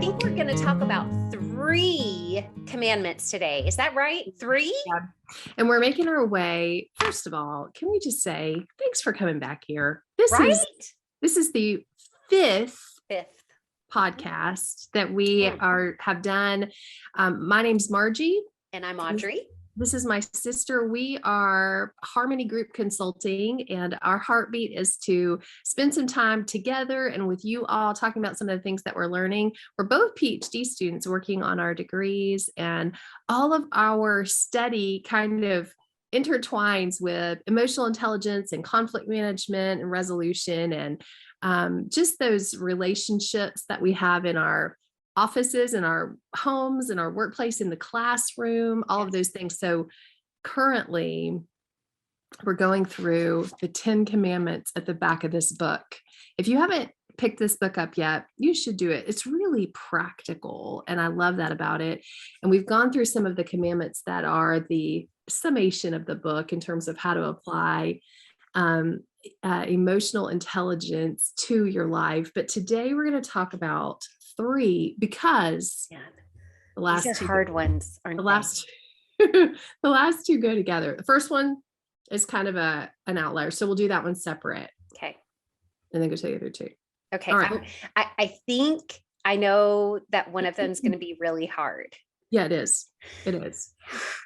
think we're going to talk about 3 commandments today. Is that right? 3? Yeah. And we're making our way. First of all, can we just say thanks for coming back here? This is the 5th podcast that we have done. My name's Margie. And I'm Audrey. This is my sister. We are Harmony Group Consulting, and our heartbeat is to spend some time together and with you all talking about some of the things that we're learning. We're both PhD students working on our degrees, and all of our study kind of intertwines with emotional intelligence and conflict management and resolution, and just those relationships that we have in our offices, in our homes, in our workplace, in the classroom, all of those things. So currently we're going through the 10 commandments at the back of this book. If you haven't picked this book up yet, you should do it. It's really practical, and I love that about it. And we've gone through some of the commandments that are the summation of the book in terms of how to apply emotional intelligence to your life. But today we're going to talk about 3 because the last these are 2 hard ones, aren't the last the last 2 go together. The first one is kind of an outlier, so we'll do that one separate. Okay. And then go to the other 2. Okay. All right. I think I know that one of them is going to be really hard. Yeah, it is. It is.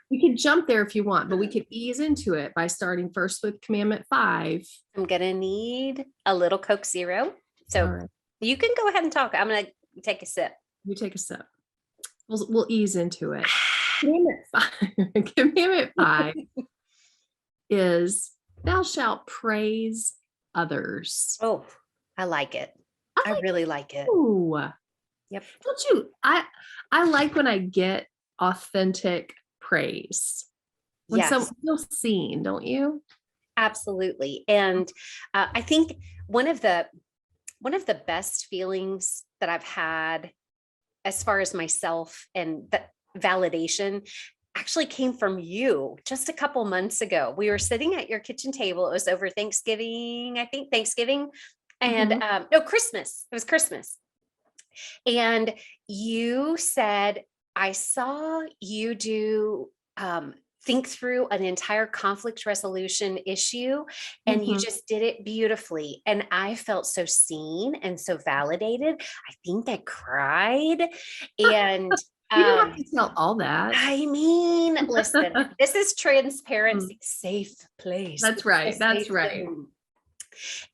We can jump there if you want, but we could ease into it by starting first with commandment 5. I'm going to need a little Coke Zero. So you can go ahead and talk. I'm going to take a sip. You take a sip. We'll ease into it. Commandment 5 is thou shalt praise others. Oh, I like it. I really like it. Ooh. Yep. Don't you? I like when I get authentic praise. When someone feels seen, don't you? Absolutely. And I think one of the best feelings that I've had as far as myself and the validation actually came from you just a couple months ago. We were sitting at your kitchen table. It was over Thanksgiving, and no, Christmas. It was Christmas. And you said, I saw you do think through an entire conflict resolution issue, and you just did it beautifully. And I felt so seen and so validated. I think I cried. And you don't have to tell all that. I mean, listen, this is transparency, safe place. That's right. That's right.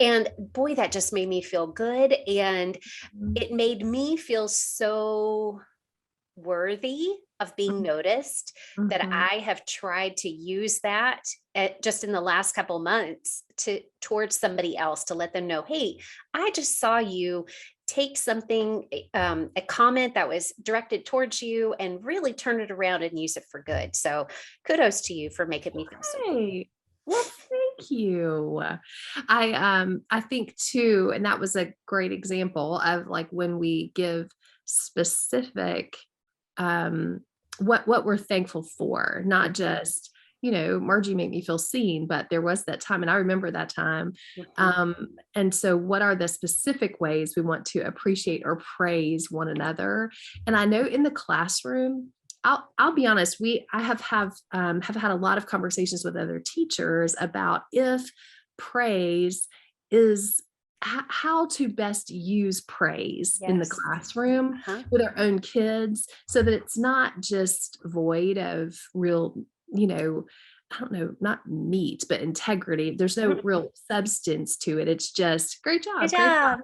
And boy, that just made me feel good. And it made me feel so worthy of being noticed that I have tried to use that just in the last couple months towards somebody else to let them know, hey, I just saw you take something, a comment that was directed towards you and really turn it around and use it for good. So kudos to you for making me feel so good. Well, thank you. I think too, and that was a great example of like when we give specific what we're thankful for, not just, Margie made me feel seen, but there was that time, and I remember that time. And so what are the specific ways we want to appreciate or praise one another? And I know in the classroom, I'll be honest, I have had a lot of conversations with other teachers about if praise is how to best use praise in the classroom with our own kids, so that it's not just void of real, I don't know, not meat, but integrity. There's no real substance to it. It's just great job.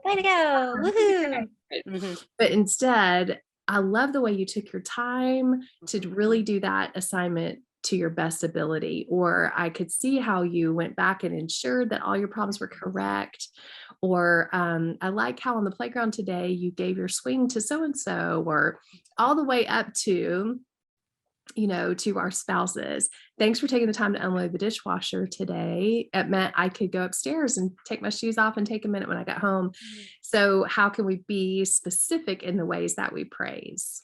Way to go. Woohoo. But instead, I love the way you took your time to really do that assignment to your best ability. Or I could see how you went back and ensured that all your problems were correct. Or I like how on the playground today, you gave your swing to so-and-so, or all the way up to, to our spouses. Thanks for taking the time to unload the dishwasher today. It meant I could go upstairs and take my shoes off and take a minute when I got home. So how can we be specific in the ways that we praise?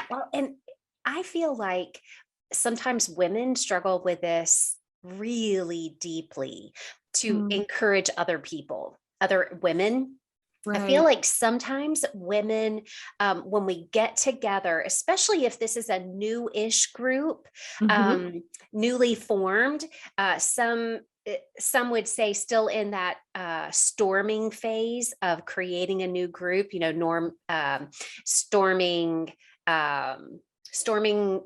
Well, and I feel like sometimes women struggle with this really deeply, to encourage other people, other women I feel Right. like sometimes women, when we get together, especially if this is a new-ish group, Mhm. newly formed, some would say still in that storming phase of creating a new group, storming, storming,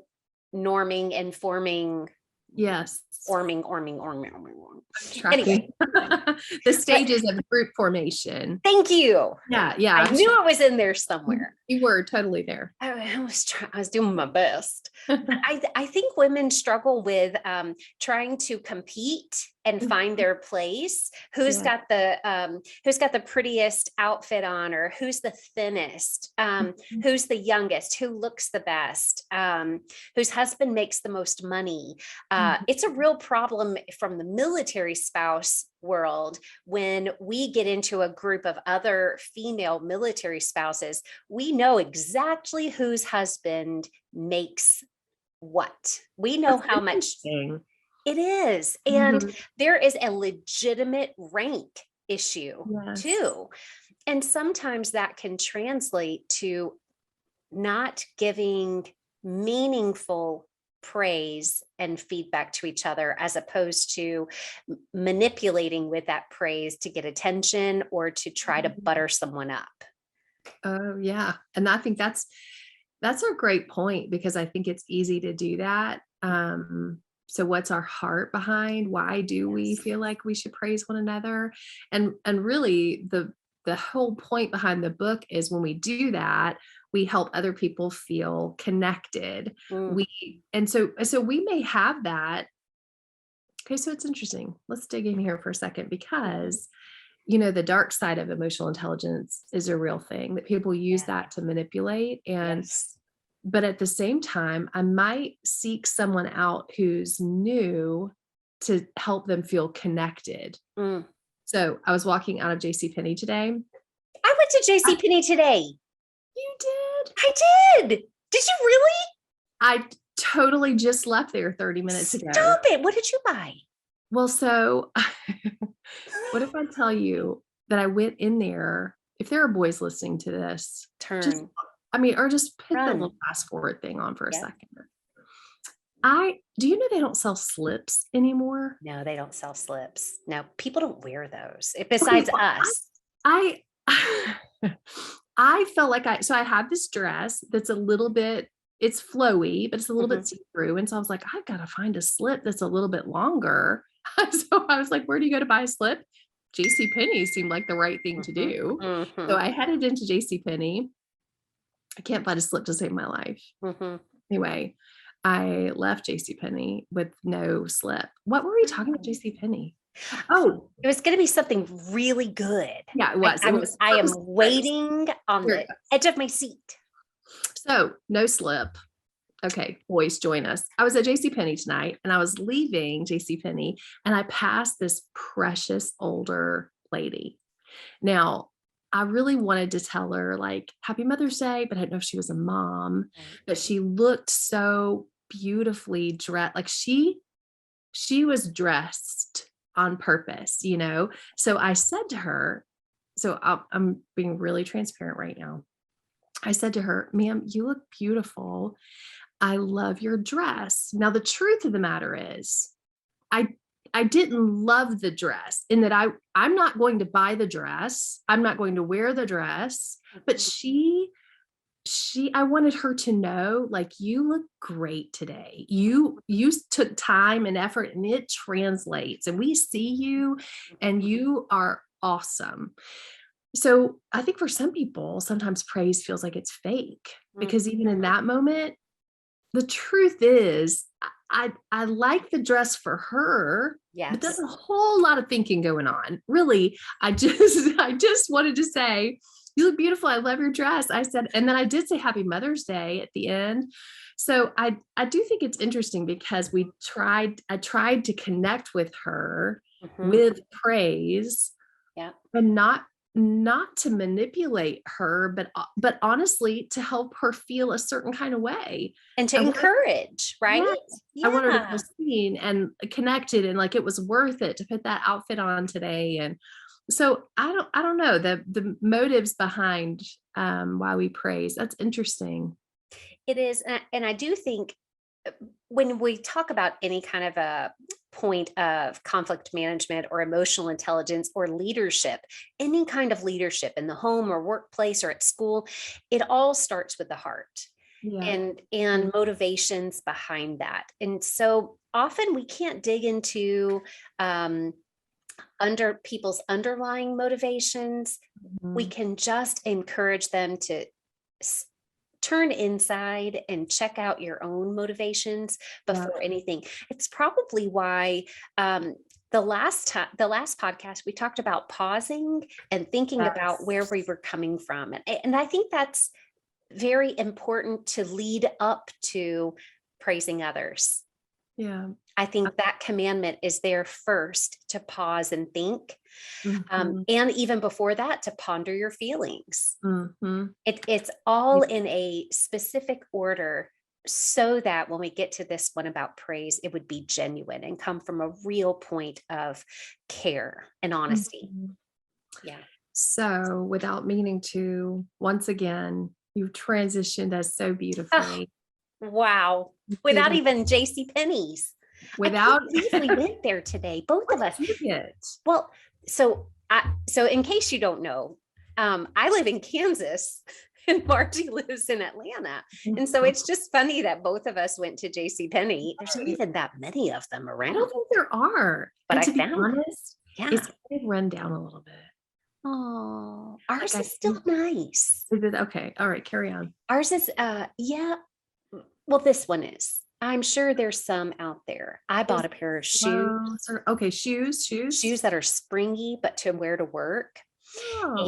norming, and forming, Yes. orming. I'm Anyway, tracking the but stages of group formation. thank you. Yeah, yeah. I knew it was in there somewhere. You were totally there. I was doing my best. I think women struggle with trying to compete and find their place. Yeah. Who's got the prettiest outfit on, or who's the thinnest, who's the youngest, who looks the best, whose husband makes the most money. Mhm. It's a real problem from the military spouse world when we get into a group of other female military spouses. We know exactly whose husband makes what. We know That's how much interesting. it is. And Mhm. there is a legitimate rank issue Yes. too. And sometimes that can translate to not giving meaningful praise and feedback to each other, as opposed to manipulating with that praise to get attention or to try to butter someone up. Oh, yeah. And I think that's a great point, because I think it's easy to do that. So what's our heart behind? Why do we Yes. feel like we should praise one another? And really the whole point behind the book is, when we do that, we help other people feel connected. Mm, So we may have that. Okay, so it's interesting. Let's dig in here for a second, mhm. because the dark side of emotional intelligence is a real thing, that people use Yeah. that to manipulate. And Yes. but at the same time, I might seek someone out who's new to help them feel connected. Mm. So I was walking out of JC Penney today. I went to I- JC Penney today. You did? I did. Did you really? I totally just left there 30 minutes ago. Stop it. What did you buy? Well, so what if I tell you that I went in there? If there are boys listening to this, just, Turn. or just put the Run. little fast forward thing on for a Yep. second. Do you know they don't sell slips anymore? No, they don't sell slips. No, people don't wear those Okay, besides well, us. I I felt like I have this dress that's a little bit, it's flowy, but it's a little Mhm. bit see-through. And so I was like, I've got to find a slip that's a little bit longer. So I was like, where do you go to buy a slip? JC Penney seemed like the right thing to Mhm. do. So Mhm. I headed into JC Penney. I can't find a slip to save my life. Mhm. Anyway, I left JC Penney with no slip. What were we talking about Mm. JC Penney? Oh, It was going to be something really good. yeah, it was. It was I am purposely praised. waiting on Here the it goes. edge of my seat. So no slip. Okay, boys, join us. I was at JCPenney tonight, and I was leaving JCPenney, and I passed this precious older lady. Now, I really wanted to tell her, like, Happy Mother's Day, but I didn't know if she was a mom. Right. But she looked so beautifully dressed. Like, she was dressed on purpose. So I said to her, I'm being really transparent right now. I said to her, ma'am, you look beautiful. I love your dress. Now, the truth of the matter is, I I didn't love the dress, in that I'm not going to buy the dress. I'm not going to wear the dress, but Mhm. I wanted her to know, like, you look great today. You took time and effort, and it translates, and we see you, and you are awesome. So I think for some people, sometimes praise feels like it's fake, because even in that moment, the truth is, I like the dress for her, but there's Yes. a whole lot of thinking going on. Really, I just I just wanted to say, "You look beautiful. I love your dress." I said, and then I did say Happy Mother's Day at the end. So I do think it's interesting, because I tried to connect with her Mhm. with praise, Yeah. and not to manipulate her, but honestly to help her feel a certain kind of way. And to I wanted encourage, right? Yes, I want her to feel Yeah. seen and connected, and like it was worth it to put that outfit on today. And So I don't know the motives behind why we praise. That's interesting. It is, and I do think when we talk about any kind of a point of conflict management or emotional intelligence or leadership, any kind of leadership in the home or workplace or at school, it all starts with the heart Yeah. and motivations behind that. And so often we can't dig into under people's underlying motivations. We Mhm. can just encourage them to turn inside and check out your own motivations Yeah. before anything. It's probably why the last podcast we talked about pausing and thinking about where Yes. we were coming from, and I think that's very important to lead up to praising others. Yeah. I think that commandment is there first to pause and think, Mhm. and even before that, to ponder your feelings. Mhm. It's all in a specific order so that when we get to this one about praise, it would be genuine and come from a real point of care and honesty. Mhm. Yeah. So, without meaning to, once again, you've transitioned us so Oh, beautifully. wow. You did Without it even JC Penney's. I can't without believe we went there today, both of what's us. in it? Well, so in case you don't know, I live in Kansas and Margie lives in Atlanta. And so it's just funny that both of us went to JC Penney. There's not even that many of them I don't around, think there are. but And I to be found one. honest, Yeah. it's kind of run down a little bit. Oh, Like ours I is still think nice. is it okay. All right, carry on. Ours is yeah, well, this one is. I'm sure there's some out there. I Is bought a pair of clothes or okay, shoes. shoes that are springy but to wear to work, Oh,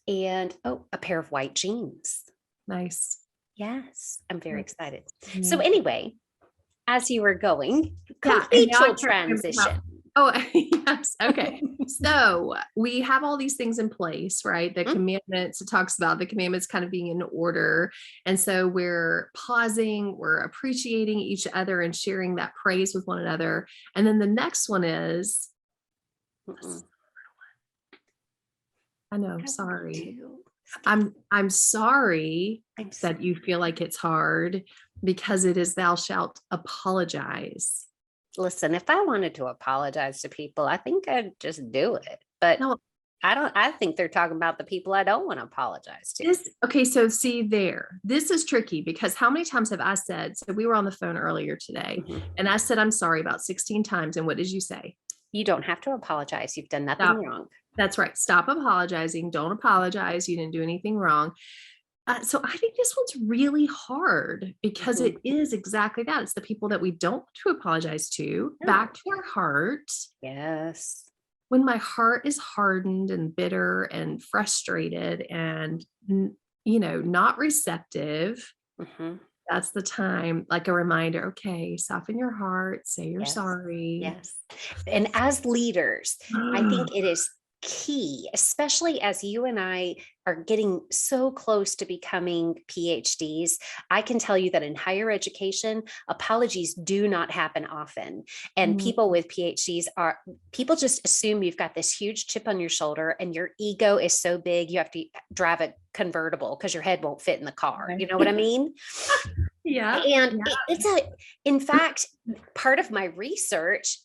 and oh, a pair of white jeans. nice. Yes, I'm very Nice. excited. So Yeah. anyway, as you were going, Yeah, and now I completual can't remember how transition. oh, yes, okay. So, we have all these things in place, right? The Mhm. commandments, it talks about the commandments kind of being in order, and so we're pausing, we're appreciating each other and sharing that praise with one another, and then the next one is Mm-mm. I know, I want sorry. to skip. I'm sorry I'm so that you feel like it's hard because it is thou shalt apologize. listen. If I wanted to apologize to people, I think I'd just do it. But Now I don't. I think they're talking about the people I don't want to apologize to. this okay, so see there, this is tricky because how many times have I said, so we were on the phone earlier today, Mhm. and I said, I'm sorry about 16 times. And what did you say? You don't have to apologize. You've done nothing Stop. wrong. That's right. Stop apologizing. Don't apologize. You didn't do anything wrong. So I think this one's really hard because it Mhm. is exactly that. It's the people that we don't want to apologize to, No. back to our heart. Yes. When my heart is hardened and bitter and frustrated and, not receptive, Mhm. that's the time, like a reminder, okay, soften your heart, say you're Yes. sorry. Yes. And as leaders, I think it is key, especially as you and I are getting so close to becoming PhDs. I can tell you that in higher education, apologies do not happen often. And Mm, people with PhDs are, people just assume you've got this huge chip on your shoulder and your ego is so big, you have to drive a convertible because your head won't fit in the car. okay. You know what I mean? Yeah, And yeah. it's in fact, part of my research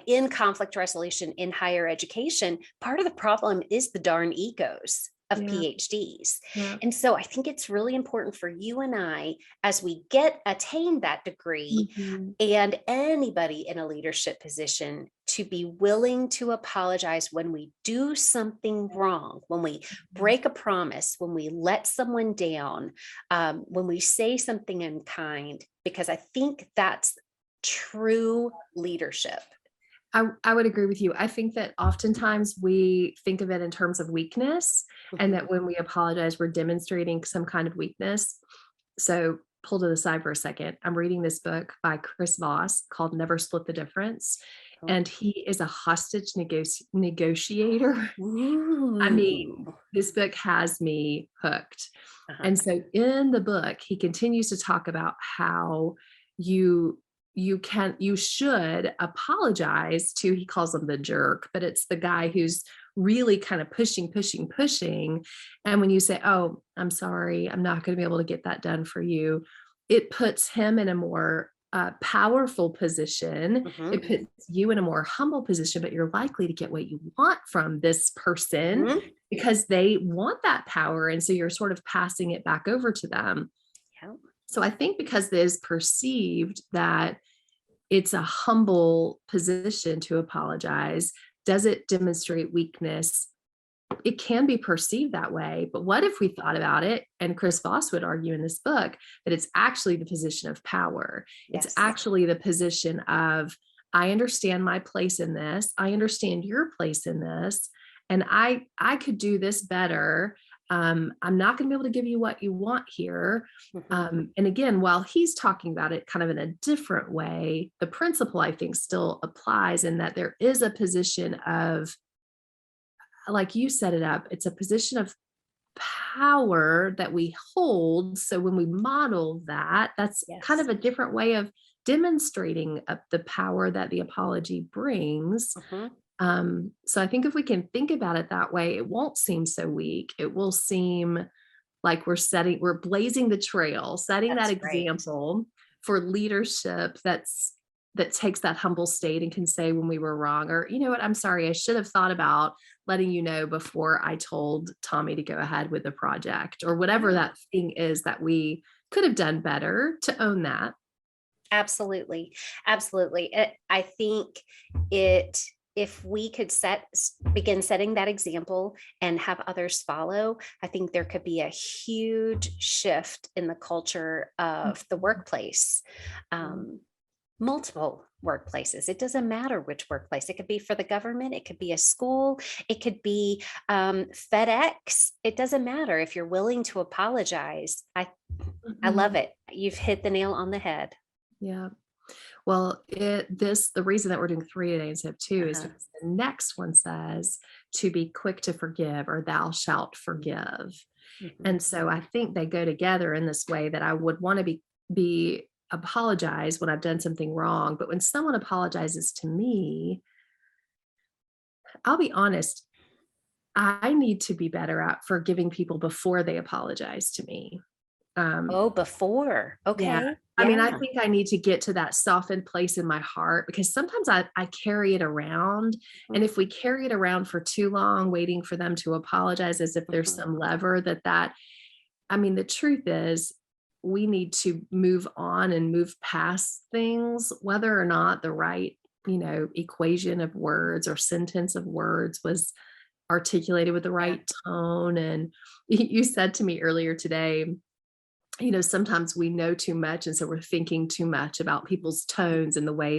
in conflict resolution in higher education, part of the problem is the darn egos of Yeah, PhDs. yeah. And so I think it's really important for you and I, as we attain that degree, Mhm. and anybody in a leadership position, to be willing to apologize when we do something wrong, when we break a promise, when we let someone down, when we say something unkind, because I think that's true leadership. I would agree with you. I think that oftentimes we think of it in terms of weakness, and Mhm. that when we apologize, we're demonstrating some kind of weakness. So, pull to the side for a second. I'm reading this book by Chris Voss called Never Split the Difference, Oh. and he is a hostage negotiator. I mean, Ooh. this book has me hooked. Uh-huh. And so in the book, he continues to talk about how you you should apologize to, he calls him the jerk, but it's the guy who's really kind of pushing. And when you say, oh, I'm sorry, I'm not going to be able to get that done for you, it puts him in a more powerful position. Mhm. It puts you in a more humble position, but you're likely to get what you want from this person Mhm. because they want that power. And so you're sort of passing it back over to them. Yeah. So I think because it is perceived that it's a humble position to apologize, does it demonstrate weakness? It can be perceived that way. But what if we thought about it? And Chris Voss would argue in this book that it's actually the position of power. It's Yes. actually the position of, I understand my place in this. I understand your place in this. And I could do this better. I'm not going to be able to give you what you want here. Mhm. And again, while he's talking about it kind of in a different way, the principle I think still applies in that there is a position of, like you set it up, it's a position of power that we hold. So when we model that, that's kind Yes. of a different way of demonstrating the power that the apology brings. Mhm. So I think if we can think about it that way, it won't seem so weak. It will seem like we're blazing the trail, setting that That's right. example for leadership that takes that humble state and can say when we were wrong, or, you know what, I'm sorry, I should have thought about letting you know before I told Tommy to go ahead with the project, or whatever Yeah. that thing is that we could have done better, to own that. Absolutely. Absolutely. I think it, if we could begin setting that example and have others follow, I think there could be a huge shift in the culture of the workplace. Um, Multiple workplaces. It doesn't matter which workplace. It could be for the government. It could be a school. It could be FedEx. It doesn't matter if you're willing to apologize. I love Mhm. it. You've hit the nail on the head. Yeah. Well, the reason that we're doing 3 today instead of 2 is Uh-huh. because the next one says to be quick to forgive, or thou shalt forgive. Mhm. And so I think they go together in this way, that I would want to be apologize when I've done something wrong. But when someone apologizes to me, I'll be honest, I need to be better at forgiving people before they apologize to me. Um, Oh, before. Yeah. Okay. I mean, I Yeah. think I need to get to that softened place in my heart, because sometimes I carry it around. And Mhm. if we carry it around for too long, waiting for them to apologize as if there's Mhm. some lever I mean, the truth is, we need to move on and move past things, whether or not the right, equation of words or sentence of words was articulated with the Yeah. right tone. And you said to me earlier today, sometimes we know too much. And so we're thinking too much about people's tones and the way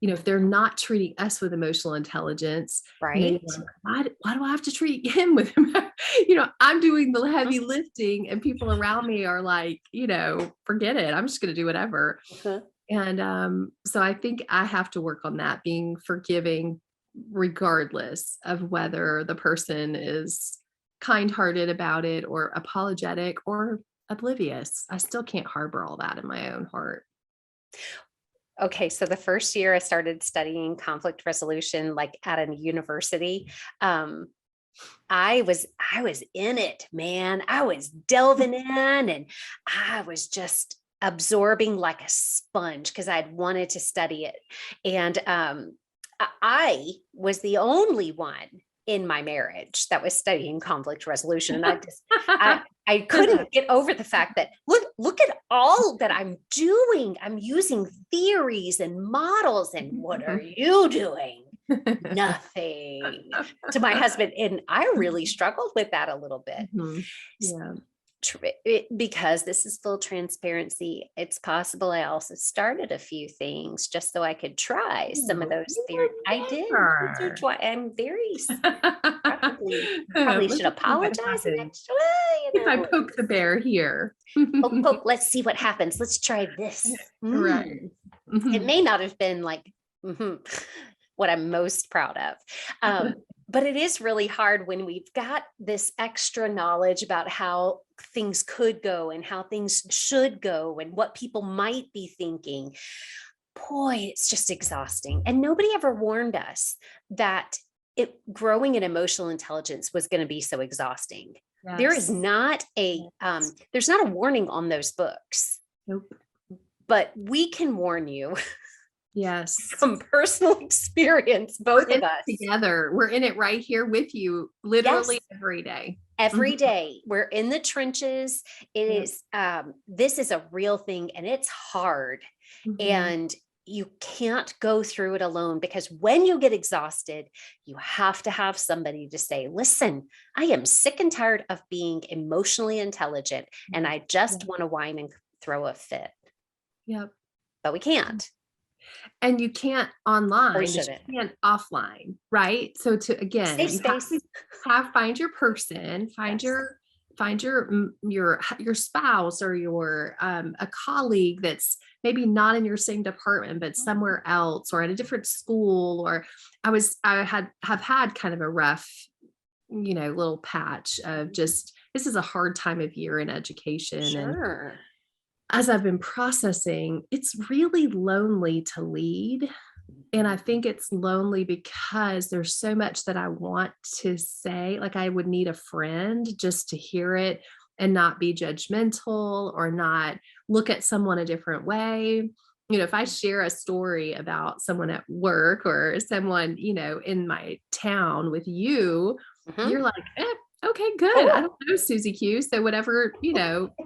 if they're not treating us with emotional intelligence, you're Right. like, why do I have to treat him with him? I'm doing the heavy Mhm. lifting and people around me are like, forget it. I'm just going to do whatever. Uh-huh. And so I think I have to work on that, being forgiving, regardless of whether the person is kind-hearted about it or apologetic or oblivious. I still can't harbor all that in my own heart. Okay, so the first year I started studying conflict resolution, like at a university, um, I was in it, man. I was delving in and I was just absorbing like a sponge because I'd wanted to study it. And I was the only one in my marriage that was studying conflict resolution. And I couldn't get over the fact that look at all that I'm doing. I'm using theories and models. And what are you doing? Nothing, to my husband. And I really struggled with that a little bit. Mhm. Yeah. Because this is full transparency, it's possible I also started a few things just so I could try some of Oh, those you theories. I would did. Once or never. twice. I'm very probably Let's should see what apologize the happens next way, if I poke the bear here. poke, poke, let's see what happens. Let's try this. Right. It Mhm. may not have been like mhm, what I'm most proud of. But it is really hard when we've got this extra knowledge about how things could go and how things should go and what people might be thinking. Boy, it's just exhausting. And nobody ever warned us that growing in emotional intelligence was going to be so exhausting. Yes. There's not a warning on those books. Nope. But we can warn you. Yes. From personal experience, both of us. Together. We're in it right here with you, literally every day. Every day. We're in the trenches. It is, this is a real thing and it's hard. And you can't go through it alone, because when you get exhausted, you have to have somebody to say, listen, I am sick and tired of being emotionally intelligent and I just want to whine and throw a fit. Yep. But we can't. And you can't online, Or you can't offline, right? So to, again, safe you space. find your person, find your spouse or your a colleague that's maybe not in your same department but somewhere else or at a different school. Or I have had kind of a rough, little patch of just, this is a hard time of year in education. Sure. And as I've been processing, it's really lonely to lead. And I think it's lonely because there's so much that I want to say. Like I would need a friend just to hear it and not be judgmental or not look at someone a different way. If I share a story about someone at work or someone, in my town with you, you're like, okay, good. Cool. I don't know Susie Q. So whatever,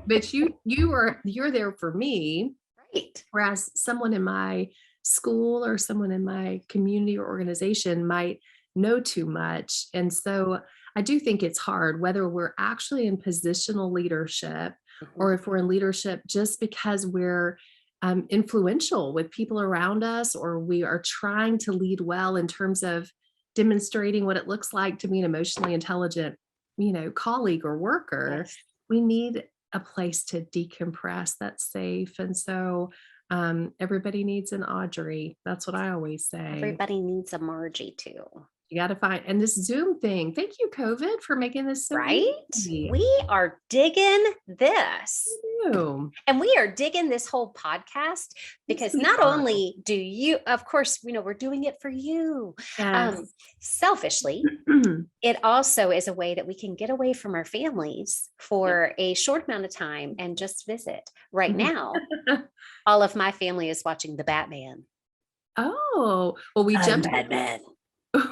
but you're there for me. Right. Whereas someone in my school or someone in my community or organization might know too much. And so I do think it's hard whether we're actually in positional leadership or if we're in leadership just because we're influential with people around us, or we are trying to lead well in terms of demonstrating what it looks like to be an emotionally intelligent, colleague or worker. Yes. We need a place to decompress that's safe. And so everybody needs an Audrey. That's what I always say. Everybody needs a Margie too. You got to find, and this Zoom thing. Thank you, COVID, for making this so easy. We are digging this. And we are digging this whole podcast because not only do you, of course, we're doing it for you. Yes. Selfishly, it also is a way that we can get away from our families for a short amount of time and just visit. Right now, all of my family is watching The Batman. Oh, well, we jumped Batman.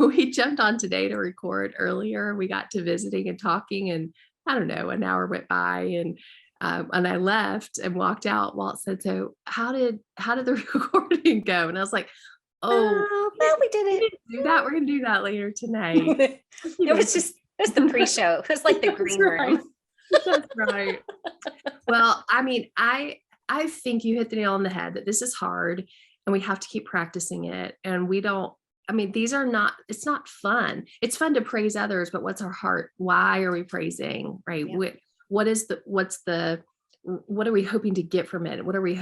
We jumped on today to record earlier. We got to visiting and talking, and I don't know, an hour went by, and I left and walked out. Walt said, "So how did the recording go?" And I was like, "Oh, well, we didn't do that. We're gonna do that later tonight." It was the pre-show. It was like the green room. That's right. Well, I mean, I think you hit the nail on the head that this is hard, and we have to keep practicing it. And it's not fun. It's fun to praise others, but what's our heart? Why are we praising? Right? Yeah. What are we hoping to get from it? What are we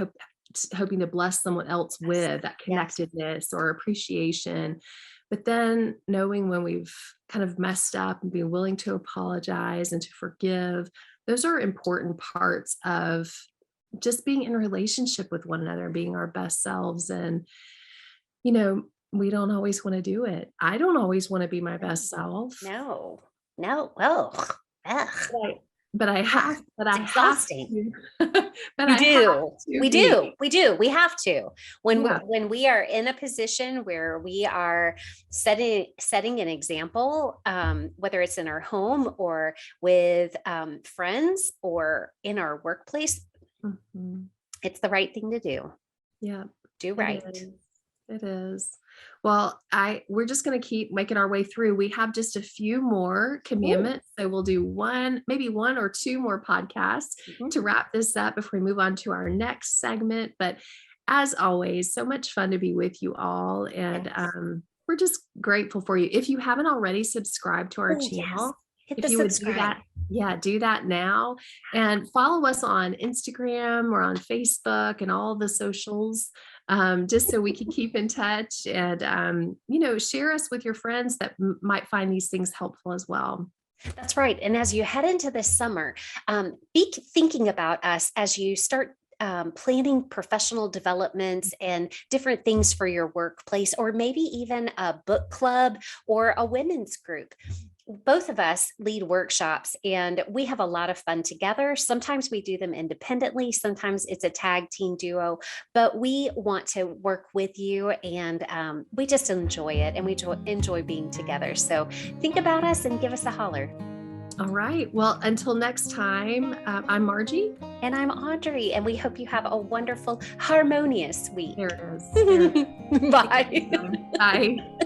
hoping to bless someone else with? That connectedness or appreciation. But then knowing when we've kind of messed up and being willing to apologize and to forgive, those are important parts of just being in a relationship with one another, being our best selves. And, we don't always want to do it. I don't always want to be my best self. No. Well, but I have, but I have to. We do. We have to. When we are in a position where we are setting an example, whether it's in our home or with friends or in our workplace, it's the right thing to do. Yeah. Do right. It is. Well, we're just going to keep making our way through. We have just a few more commandments. So we'll do maybe one or two more podcasts to wrap this up before we move on to our next segment. But as always, so much fun to be with you all. And we're just grateful for you. If you haven't already subscribed to our channel, hit the subscribe. Do that now, and follow us on Instagram or on Facebook and all the socials. just so we can keep in touch and, share us with your friends that might find these things helpful as well. That's right. And as you head into this summer, be thinking about us as you start planning professional developments and different things for your workplace, or maybe even a book club or a women's group. Both of us lead workshops and we have a lot of fun together. Sometimes we do them independently, sometimes it's a tag team duo, but we want to work with you and we just enjoy it and we enjoy being together. So think about us and give us a holler. All right. Well, until next time, I'm Margie. And I'm Audrey, and we hope you have a wonderful, harmonious week. There it is. There it is. Bye. Bye.